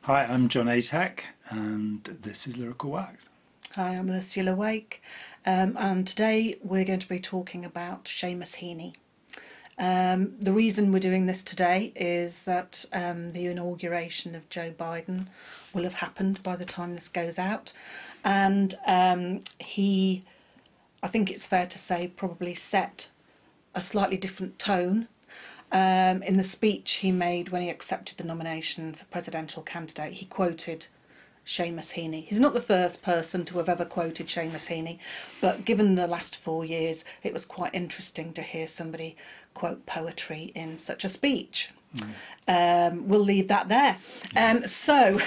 Hi, I'm John Atack, and this is Lyrical Wax. Hi, I'm Ursula Wake, and today we're going to be talking about Seamus Heaney. The reason we're doing this today is that the inauguration of Joe Biden will have happened by the time this goes out, and he, I think it's fair to say, probably set a slightly different tone in the speech he made when he accepted the nomination for presidential candidate. He quoted Seamus Heaney. He's not the first person to have ever quoted Seamus Heaney, but given the last 4 years, it was quite interesting to hear somebody quote poetry in such a speech. We'll leave that there. So,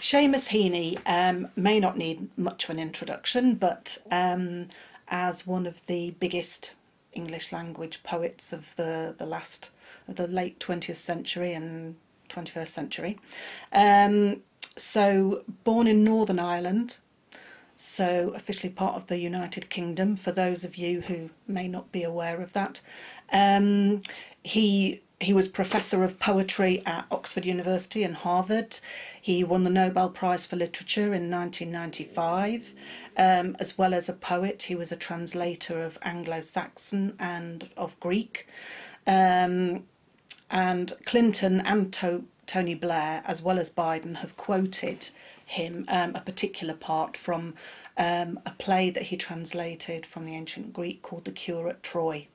Seamus Heaney may not need much of an introduction, but as one of the biggest English language poets of the late 20th century and 21st century. So born in Northern Ireland, so officially part of the United Kingdom, for those of you who may not be aware of that. He was Professor of Poetry at Oxford University and Harvard. He won the Nobel Prize for Literature in 1995. As well as a poet, he was a translator of Anglo-Saxon and of Greek. And Clinton and Tony Blair, as well as Biden, have quoted him a particular part from a play that he translated from the ancient Greek called The Cure at Troy.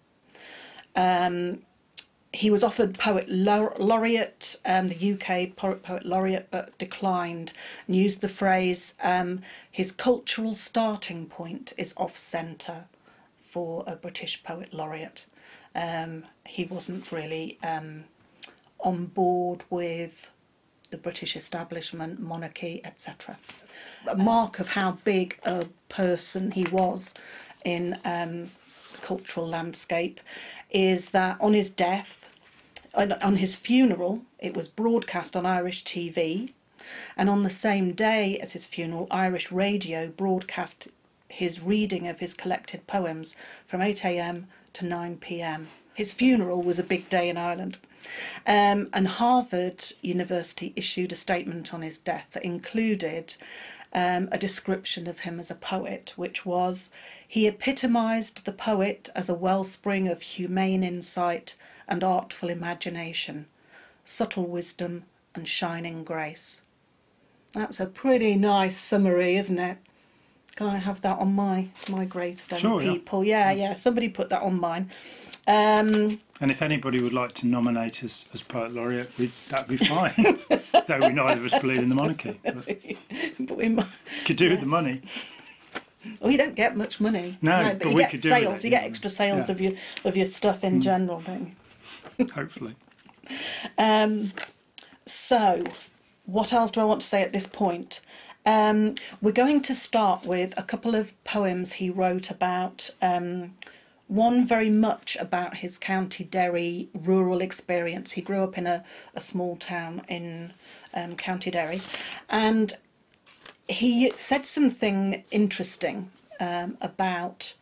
He was offered Poet Laureate, the UK Poet Laureate, but declined, and used the phrase, his cultural starting point is off-centre for a British Poet Laureate. He wasn't really on board with the British establishment, monarchy, etc. A mark of how big a person he was in the cultural landscape is that on his death, on his funeral, it was broadcast on Irish TV, and on the same day as his funeral, Irish radio broadcast his reading of his collected poems from 8 AM to 9 PM. His funeral was a big day in Ireland. And Harvard University issued a statement on his death that included a description of him as a poet, which was, he epitomised the poet as a wellspring of humane insight and artful imagination, subtle wisdom and shining grace. That's a pretty nice summary, isn't it? Can I have that on my gravestone, sure, people? Yeah, somebody put that on mine. And if anybody would like to nominate us as Poet Laureate, that'd be fine. Though we neither of us believe in the monarchy. But we could do with the money. Well, you don't get much money. No, but you we get could do sales. with it, You get extra sales of your stuff in general, don't you? Hopefully. So, what else do I want to say at this point? We're going to start with a couple of poems he wrote about. One very much about his County Derry rural experience. He grew up in a small town in County Derry, and he said something interesting about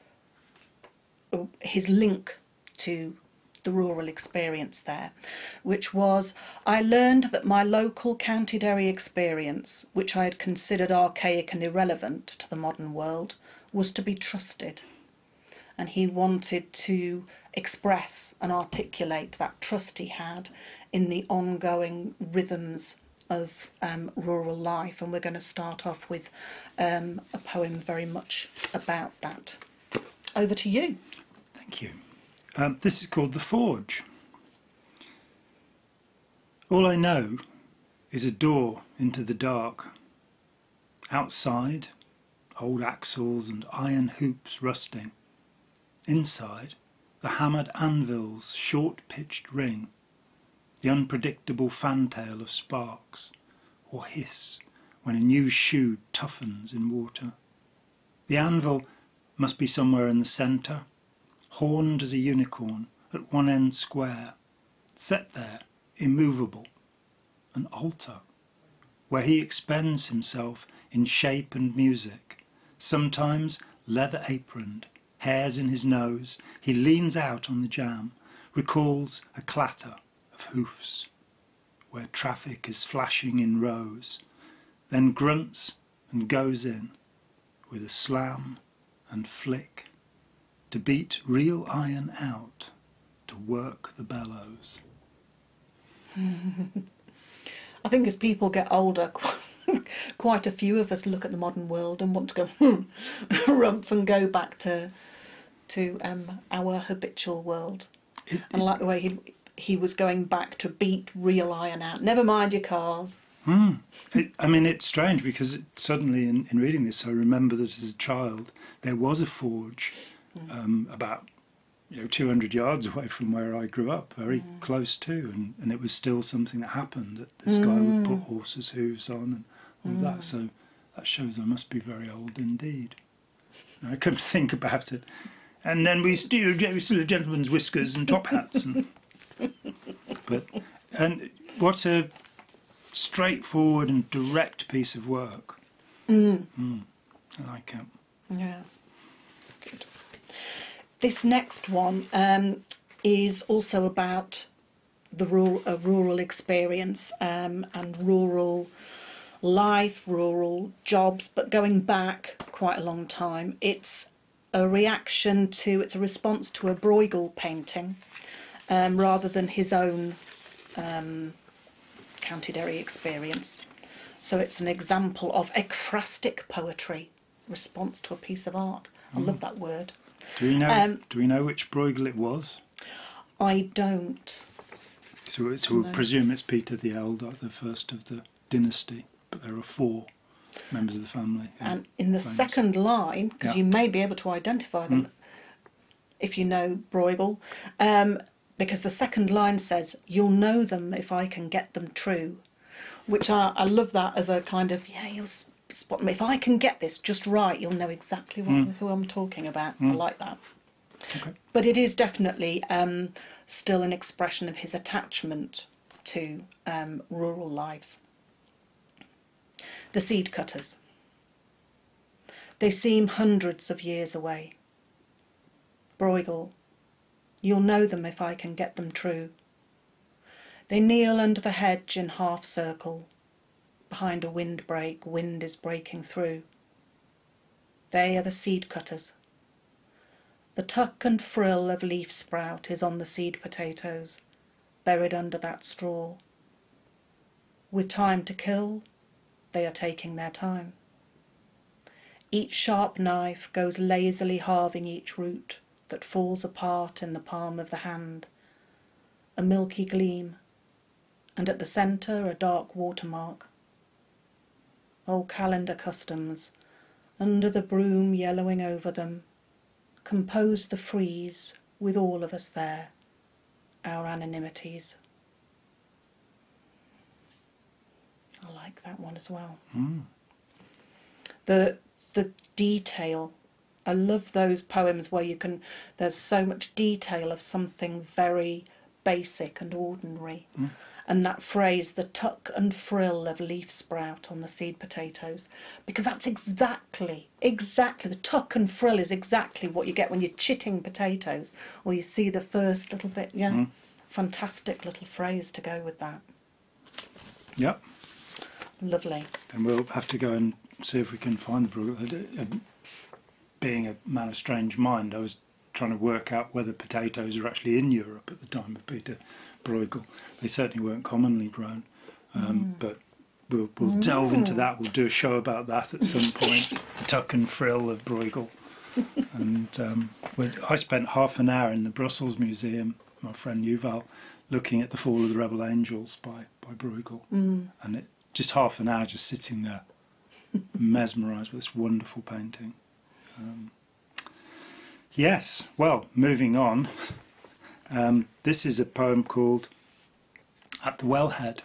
his link to the rural experience there, which was, I learned that my local County Derry experience, which I had considered archaic and irrelevant to the modern world, was to be trusted. And he wanted to express and articulate that trust he had in the ongoing rhythms of rural life. And we're going to start off with a poem very much about that. Over to you. Thank you. This is called The Forge. All I know is a door into the dark. Outside, old axles and iron hoops rusting. Inside, the hammered anvil's short-pitched ring, the unpredictable fantail of sparks, or hiss when a new shoe toughens in water. The anvil must be somewhere in the centre, horned as a unicorn, at one end square, set there, immovable, an altar, where he expends himself in shape and music, sometimes leather-aproned, hairs in his nose, he leans out on the jamb, recalls a clatter of hoofs, where traffic is flashing in rows, then grunts and goes in with a slam and flick to beat real iron out, to work the bellows. I think as people get older, quite a few of us look at the modern world and want to go rumph and go back to our habitual world. And I like the way he was going back to beat real iron out. Never mind your cars. I mean, it's strange because suddenly in reading this, I remember that as a child there was a forge about 200 yards away from where I grew up, very close to, and it was still something that happened. That this guy would put horses' hooves on and all that. So that shows I must be very old indeed. And I come to think about it. And then we still have gentlemen's whiskers and top hats. And what a straightforward and direct piece of work. I like it. Yeah, good. This next one is also about the rural experience and rural life, rural jobs, but going back quite a long time. It's a response to a Bruegel painting rather than his own County Derry experience. So it's an example of ekphrastic poetry, response to a piece of art. I love that word. Do we know which Bruegel it was? I don't. So we presume it's Peter the Elder, the first of the dynasty, but there are 4 members of the family. And in the second line, because you may be able to identify them if you know Bruegel, because the second line says, "You'll know them if I can get them true," which I love that as a kind of, you'll spot them. If I can get this just right, you'll know exactly who I'm talking about. I like that. Okay. But it is definitely still an expression of his attachment to rural lives. The seed cutters. They seem hundreds of years away. Bruegel. You'll know them if I can get them true. They kneel under the hedge in half circle. Behind a windbreak, wind is breaking through. They are the seed cutters. The tuck and frill of leaf sprout is on the seed potatoes, buried under that straw. With time to kill, they are taking their time. Each sharp knife goes lazily halving each root that falls apart in the palm of the hand, a milky gleam, and at the centre a dark watermark. Old calendar customs, under the broom yellowing over them, compose the frieze with all of us there, our anonymities. I like that one as well. The detail. I love those poems where there's so much detail of something very basic and ordinary. And that phrase, the tuck and frill of leaf sprout on the seed potatoes, because that's exactly, the tuck and frill is exactly what you get when you're chitting potatoes, or you see the first little bit, fantastic little phrase to go with that. Yep. Lovely. And we'll have to go and see if we can find the Bruegel. Being a man of strange mind, I was trying to work out whether potatoes were actually in Europe at the time of Peter Bruegel. They certainly weren't commonly grown, but we'll delve into that. We'll do a show about that at some point, the tuck and frill of Bruegel. And I spent half an hour in the Brussels Museum, my friend Yuval, looking at The Fall of the Rebel Angels by Bruegel. And just half an hour just sitting there, mesmerised with this wonderful painting. Yes, well, moving on. This is a poem called At the Wellhead.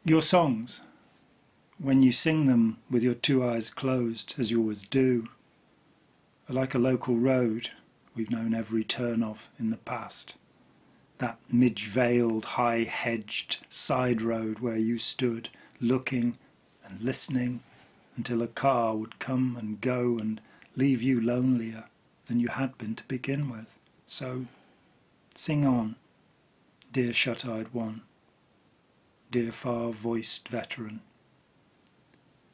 Your songs, when you sing them with your 2 eyes closed, as you always do, are like a local road we've known every turn of in the past. That midge-veiled, high-hedged side road where you stood, looking and listening, until a car would come and go and leave you lonelier than you had been to begin with. So, sing on, dear shut-eyed one, dear far-voiced veteran.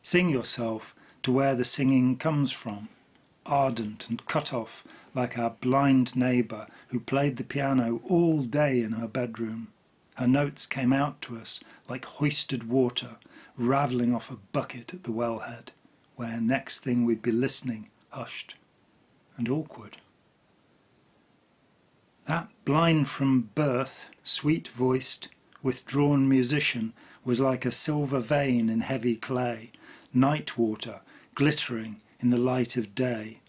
Sing yourself to where the singing comes from, ardent and cut off like our blind neighbour who played the piano all day in her bedroom. Her notes came out to us like hoisted water ravelling off a bucket at the wellhead, where next thing we'd be listening, hushed and awkward. That blind from birth, sweet-voiced, withdrawn musician was like a silver vein in heavy clay, night water glittering in the light of day,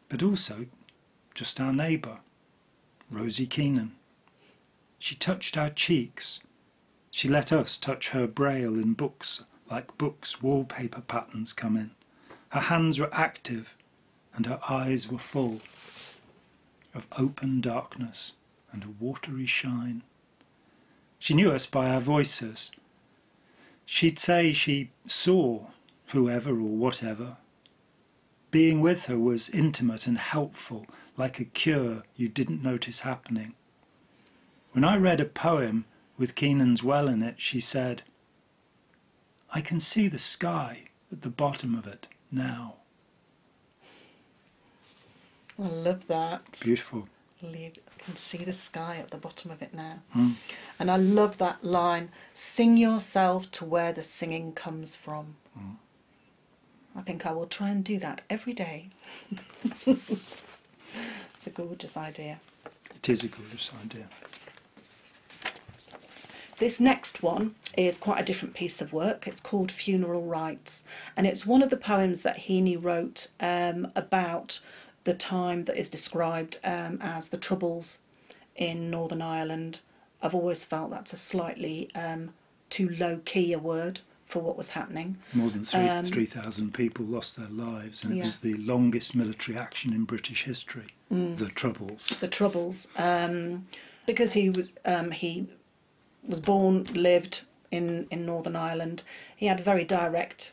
but also just our neighbour, Rosie Keenan. She touched our cheeks. She let us touch her braille in books like books wallpaper patterns come in. Her hands were active and her eyes were full of open darkness and a watery shine. She knew us by our voices. She'd say she saw whoever or whatever. Being with her was intimate and helpful, like a cure you didn't notice happening. When I read a poem with Keenan's well in it, she said, "I can see the sky at the bottom of it now." I love that. Beautiful. I can see the sky at the bottom of it now. Mm. And I love that line, sing yourself to where the singing comes from. Mm. I think I will try and do that every day. It's a gorgeous idea. It is a gorgeous idea. This next one is quite a different piece of work. It's called Funeral Rites, and it's one of the poems that Heaney wrote about the time that is described as the Troubles in Northern Ireland. I've always felt that's a slightly too low-key a word for what was happening. More than 3,000 people lost their lives, and it was the longest military action in British history. The Troubles. The Troubles, because he was born, lived in Northern Ireland. He had very direct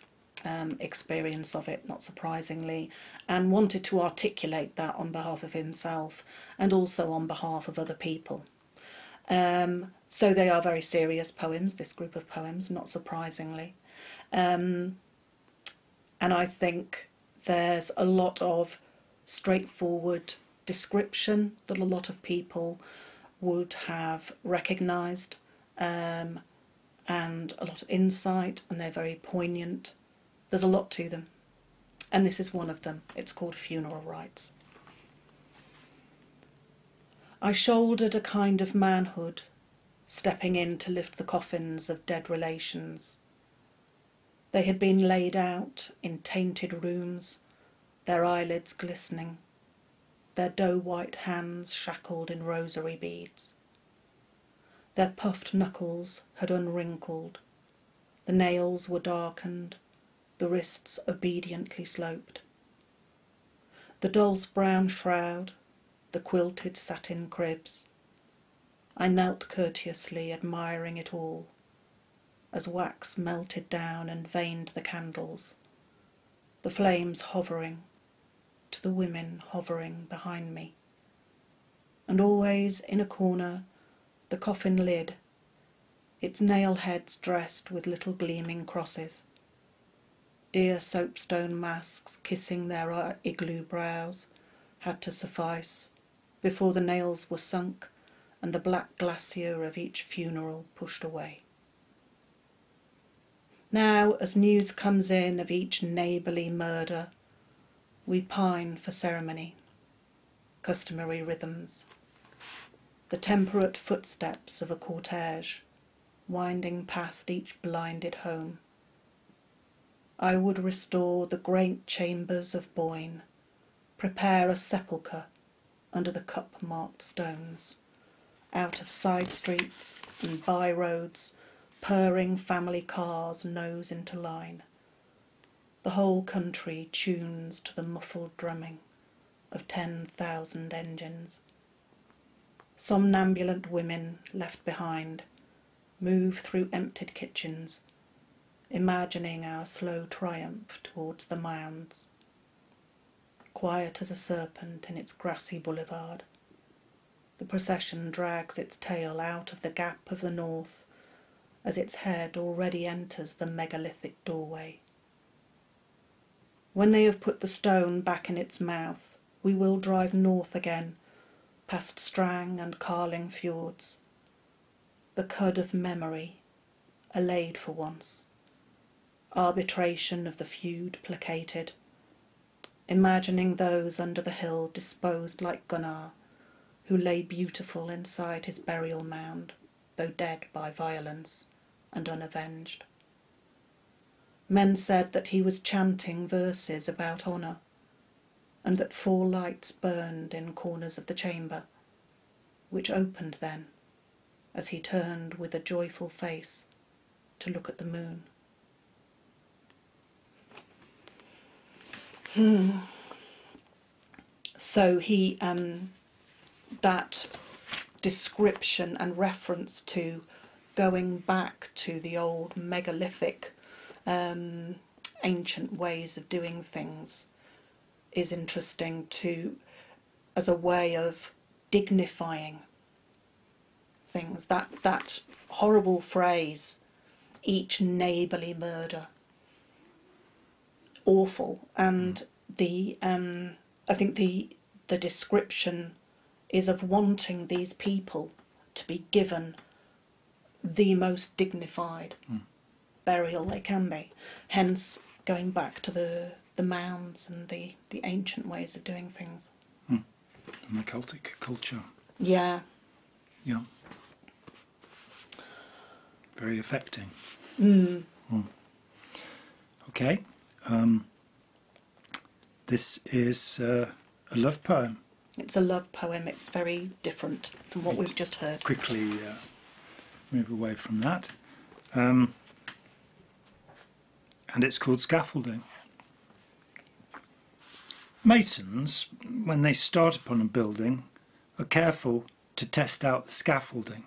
experience of it, not surprisingly, and wanted to articulate that on behalf of himself and also on behalf of other people. So they are very serious poems, this group of poems, not surprisingly. And I think there's a lot of straightforward description that a lot of people would have recognised, and a lot of insight, and they're very poignant. There's a lot to them, and this is one of them. It's called Funeral Rites. I shouldered a kind of manhood, stepping in to lift the coffins of dead relations. They had been laid out in tainted rooms, their eyelids glistening, their dough-white hands shackled in rosary beads. Their puffed knuckles had unwrinkled, the nails were darkened, the wrists obediently sloped. The dulse brown shroud, the quilted satin cribs. I knelt courteously, admiring it all, as wax melted down and veined the candles, the flames hovering, to the women hovering behind me. And always in a corner, the coffin lid, its nail heads dressed with little gleaming crosses. Dear soapstone masks kissing their igloo brows had to suffice before the nails were sunk and the black glacier of each funeral pushed away. Now, as news comes in of each neighbourly murder, we pine for ceremony, customary rhythms, the temperate footsteps of a cortege winding past each blinded home. I would restore the great chambers of Boyne, prepare a sepulchre under the cup-marked stones, out of side streets and by roads, purring family cars nose into line. The whole country tunes to the muffled drumming of 10,000 engines. Somnambulant women left behind move through emptied kitchens, imagining our slow triumph towards the mounds. Quiet as a serpent in its grassy boulevard, The procession drags its tail out of the gap of the north as its head already enters the megalithic doorway. When they have put the stone back in its mouth, we will drive north again, past Strang and Carling fjords. The cud of memory, allayed for once. Arbitration of the feud placated. Imagining those under the hill disposed like Gunnar, who lay beautiful inside his burial mound, though dead by violence and unavenged. Men said that he was chanting verses about honour, and that 4 lights burned in corners of the chamber, which opened then, as he turned with a joyful face to look at the moon. So he, that description and reference to going back to the old megalithic ancient ways of doing things is interesting as a way of dignifying things. That horrible phrase, each neighbourly murder, awful. And I think the description is of wanting these people to be given the most dignified burial they can be. Hence, going back to the mounds and the ancient ways of doing things. And the Celtic culture. Yeah. Yeah. Very affecting. Okay. This is a love poem. It's a love poem. It's very different from what we've just heard. Quickly move away from that. And it's called Scaffolding. Masons, when they start upon a building, are careful to test out the scaffolding.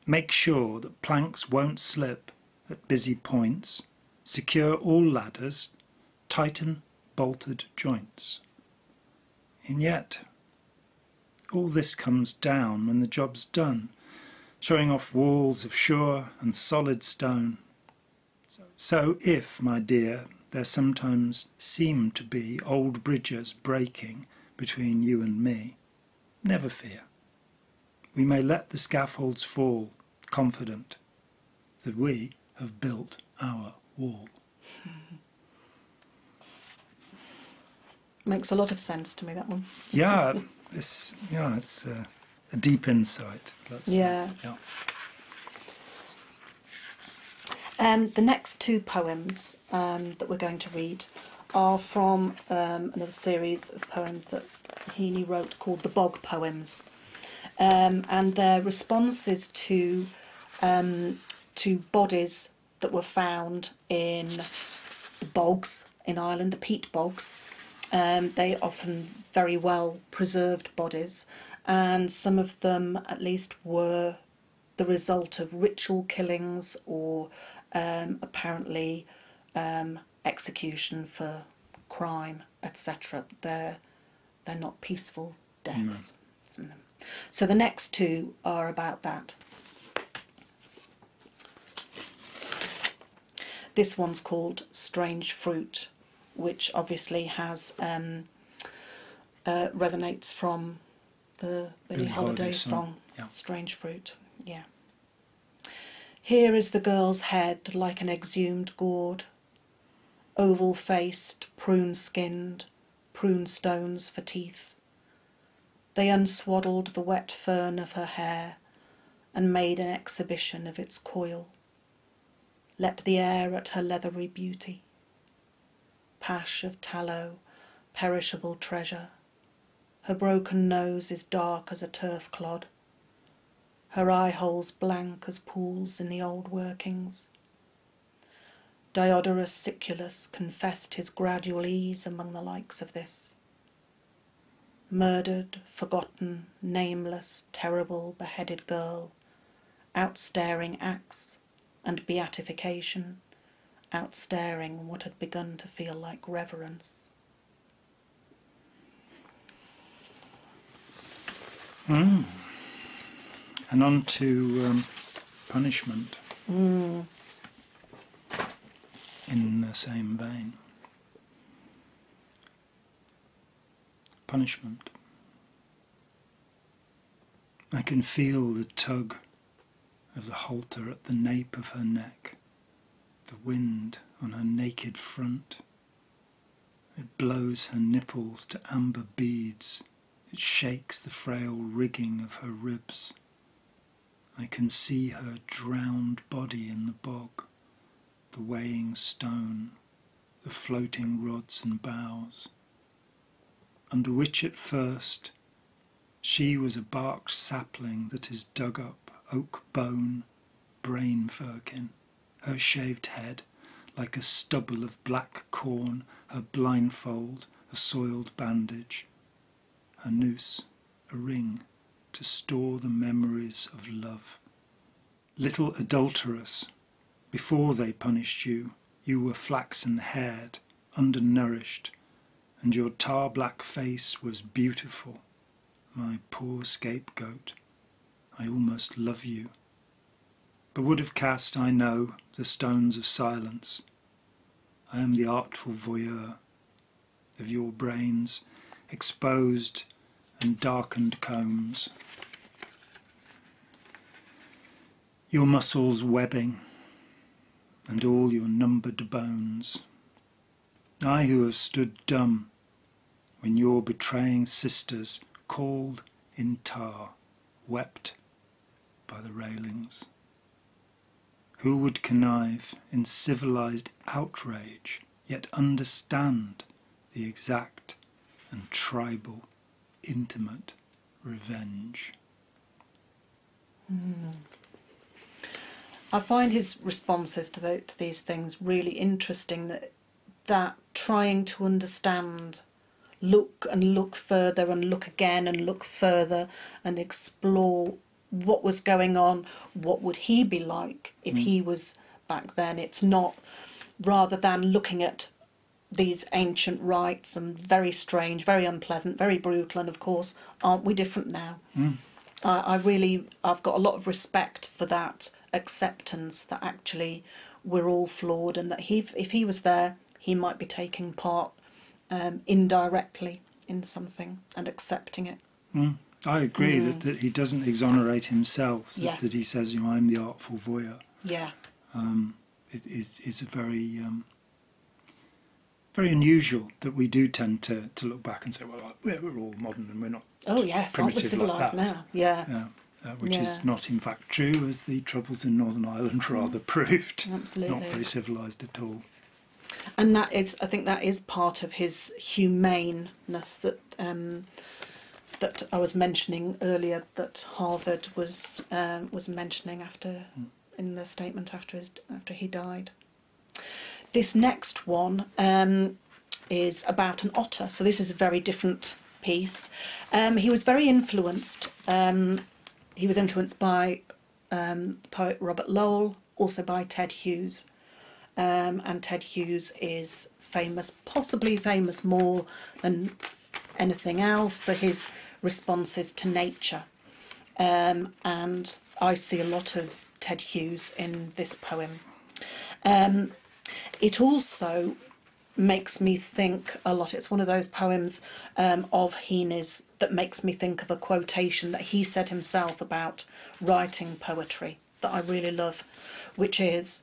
Make sure that planks won't slip at busy points, secure all ladders, tighten bolted joints. And yet, all this comes down when the job's done, showing off walls of sure and solid stone. So if, my dear, there sometimes seem to be old bridges breaking between you and me, never fear. We may let the scaffolds fall, confident that we have built our wall. Makes a lot of sense to me, that one. Yeah, it's a deep insight. Yeah. The next 2 poems that we're going to read are from another series of poems that Heaney wrote called the Bog Poems, and they're responses to bodies that were found in the bogs in Ireland, the peat bogs. They often very well preserved bodies, and some of them at least were the result of ritual killings or apparently execution for crime, etc. They're not peaceful deaths. No. So the next 2 are about that. This one's called Strange Fruit, which obviously has resonates from the Billie Holiday song. Yeah. Strange Fruit. Yeah. Here is the girl's head like an exhumed gourd, oval-faced, prune-skinned, prune stones for teeth. They unswaddled the wet fern of her hair and made an exhibition of its coil. Let the air at her leathery beauty. Pash of tallow, perishable treasure. Her broken nose is dark as a turf clod. Her eye holes blank as pools in the old workings. Diodorus Siculus confessed his gradual ease among the likes of this. Murdered, forgotten, nameless, terrible, beheaded girl, outstaring axe and beatification, outstaring what had begun to feel like reverence. And on to punishment. In the same vein. Punishment. I can feel the tug of the halter at the nape of her neck, the wind on her naked front. It blows her nipples to amber beads. It shakes the frail rigging of her ribs. I can see her drowned body in the bog, the weighing stone, the floating rods and boughs, under which at first she was a barked sapling that is dug up, oak bone, brain firkin, her shaved head like a stubble of black corn, her blindfold, a soiled bandage, her noose, a ring to store the memories of love. Little adulteress, before they punished you, you were flaxen-haired, undernourished, and your tar-black face was beautiful. My poor scapegoat, I almost love you, but would have cast, I know, the stones of silence. I am the artful voyeur of your brains, exposed and darkened combs, your muscles webbing, and all your numbered bones. I who have stood dumb when your betraying sisters called in tar, wept by the railings. Who would connive in civilized outrage, yet understand the exact and tribal, intimate revenge? I find his responses to these things really interesting, that trying to understand, look and look further and look again and look further and explore what was going on, what would he be like if he was back then. It's not, rather than looking at these ancient rites and very strange, very unpleasant, very brutal, and of course, aren't we different now? I've got a lot of respect for that acceptance that actually we're all flawed, and that if he was there, he might be taking part indirectly in something and accepting it. I agree that he doesn't exonerate himself, Yes. that he says, you know, I'm the artful voyeur. Yeah. It is a very very unusual that we do tend to look back and say, well, we're all modern and we're not Oh yes, aren't we primitive civilised like that. now? Yeah. Which Yeah. is not in fact true, as the troubles in Northern Ireland rather proved. Absolutely. Not very civilised at all. And that is, I think that is part of his humaneness that that I was mentioning earlier, that Harvard was mentioning in the statement after he died. This next one is about an otter. So this is a very different piece. He was very influenced. He was influenced by poet Robert Lowell, also by Ted Hughes. And Ted Hughes is famous, possibly famous more than anything else, for his responses to nature. And I see a lot of Ted Hughes in this poem. It also makes me think a lot. It's one of those poems of Heaney's that makes me think of a quotation that he said himself about writing poetry that I really love, which is,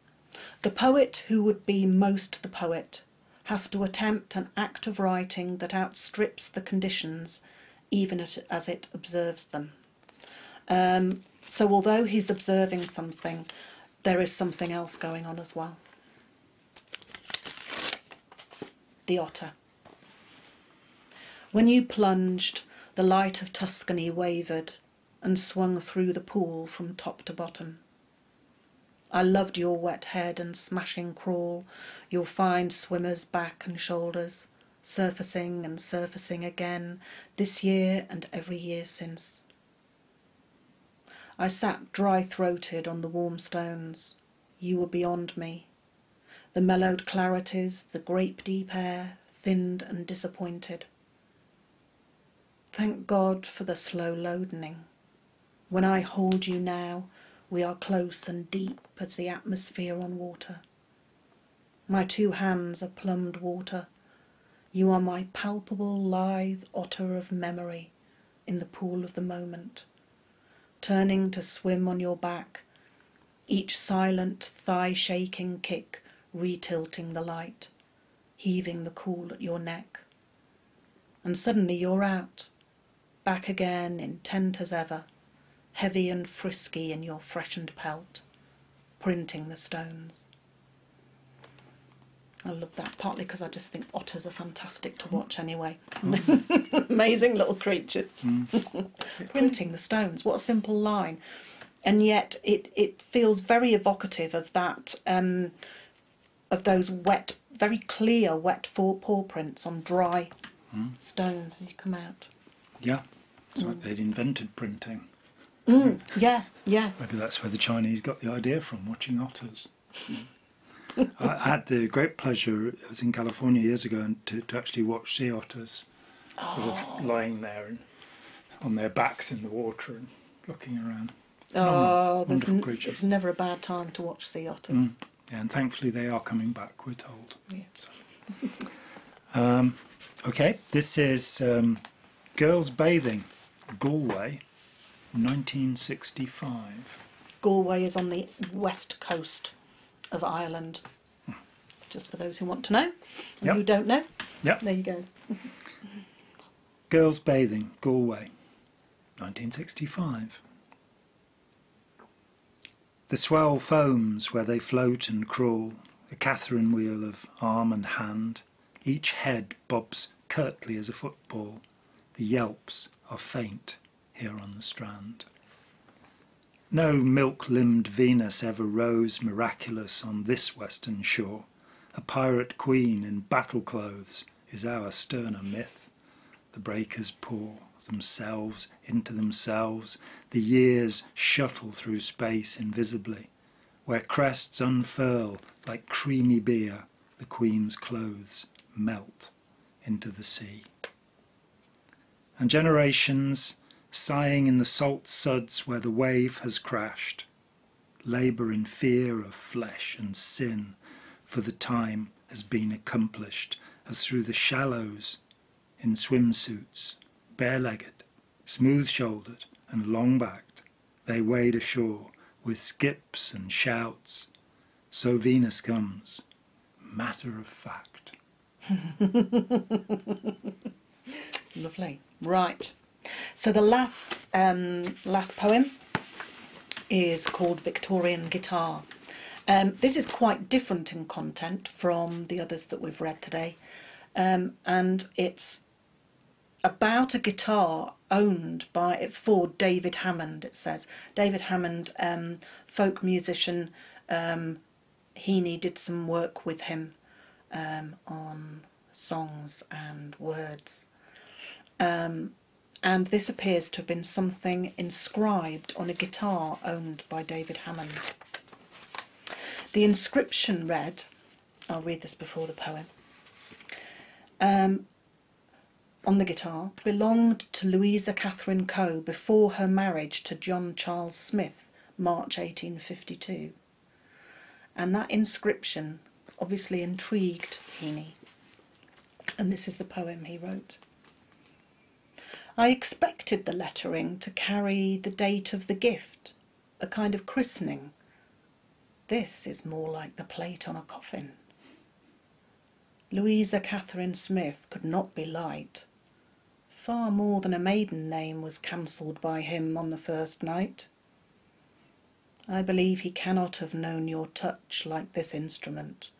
"The poet who would be most the poet has to attempt an act of writing that outstrips the conditions, even as it observes them." So although he's observing something, there is something else going on as well. The Otter. When you plunged, the light of Tuscany wavered and swung through the pool from top to bottom. I loved your wet head and smashing crawl, your fine swimmer's back and shoulders, surfacing and surfacing again, this year and every year since. I sat dry-throated on the warm stones. You were beyond me. The mellowed clarities, the grape-deep air, thinned and disappointed. Thank God for the slow loadening. When I hold you now, we are close and deep as the atmosphere on water. My two hands are plumbed water. You are my palpable, lithe otter of memory in the pool of the moment, turning to swim on your back, each silent thigh-shaking kick retilting the light, heaving the cool at your neck. And suddenly you're out, back again, intent as ever, heavy and frisky in your freshened pelt, printing the stones. I love that, partly because I just think otters are fantastic to watch anyway. Amazing little creatures. Printing the stones, what a simple line. And yet it feels very evocative of that, of those wet, very clear wet paw prints on dry stones as you come out. Yeah, it's like they'd invented printing. Yeah. Maybe that's where the Chinese got the idea from, watching otters. I had the great pleasure, I was in California years ago, and to actually watch sea otters sort of lying there and on their backs in the water and looking around. Wonderful creatures. It's never a bad time to watch sea otters. Yeah, and thankfully they are coming back, we're told. Yeah. So. Okay, this is Girls Bathing, Galway, 1965. Galway is on the west coast of Ireland, just for those who want to know and who don't know. Yep. There you go. Girls Bathing, Galway, 1965. The swell foams where they float and crawl, a Catherine wheel of arm and hand, each head bobs curtly as a football, the yelps are faint here on the strand. No milk-limbed Venus ever rose miraculous on this western shore. A pirate queen in battle clothes is our sterner myth. The breakers pour themselves into themselves, the years shuttle through space invisibly. Where crests unfurl like creamy beer, the queen's clothes melt into the sea. And generations, sighing in the salt suds where the wave has crashed, labour in fear of flesh and sin, for the time has been accomplished, as through the shallows, in swimsuits, bare-legged, smooth-shouldered and long-backed, they wade ashore with skips and shouts. So Venus comes, matter of fact. Lovely. Right. So the last poem is called Victorian Guitar. This is quite different in content from the others that we've read today, and it's about a guitar owned by, it's for David Hammond, it says. David Hammond, folk musician. Heaney did some work with him on songs and words. And this appears to have been something inscribed on a guitar owned by David Hammond. The inscription read, I'll read this before the poem, on the guitar, belonged to Louisa Catherine Coe before her marriage to John Charles Smith, March 1852. And that inscription obviously intrigued Heaney. And this is the poem he wrote. I expected the lettering to carry the date of the gift, a kind of christening. This is more like the plate on a coffin. Louisa Catherine Smith could not be light. Far more than a maiden name was cancelled by him on the first night. I believe he cannot have known your touch like this instrument,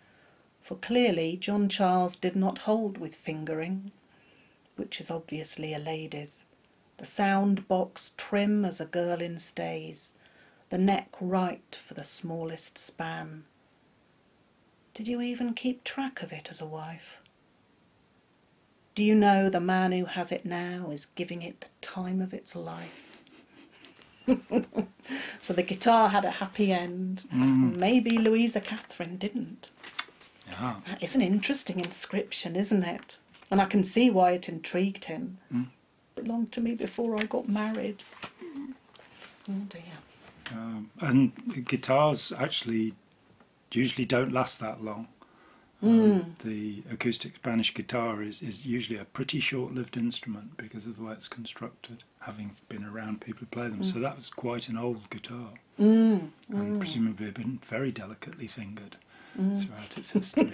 for clearly John Charles did not hold with fingering, which is obviously a lady's, the sound box trim as a girl in stays, the neck right for the smallest span. Did you even keep track of it as a wife? Do you know the man who has it now is giving it the time of its life? So the guitar had a happy end. Maybe Louisa Catherine didn't. Yeah. That is an interesting inscription, isn't it? And I can see why it intrigued him. belonged to me before I got married. Oh dear. And guitars actually usually don't last that long. The acoustic Spanish guitar is usually a pretty short-lived instrument because of the way it's constructed, having been around people who play them. So that was quite an old guitar, and presumably been very delicately fingered throughout its history.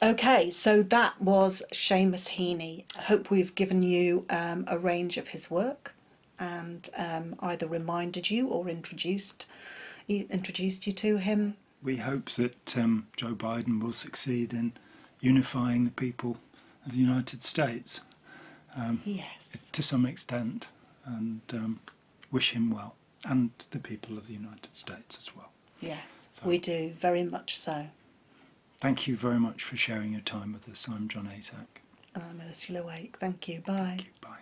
Okay, so that was Seamus Heaney. I hope we've given you a range of his work and either reminded you or introduced you to him. We hope that Joe Biden will succeed in unifying the people of the United States, Yes. to some extent, and wish him well, and the people of the United States as well. Yes, So, we do, very much so. thank you very much for sharing your time with us. I'm John Atack. And I'm Ursula Wake. Thank you. Bye. Thank you. Bye.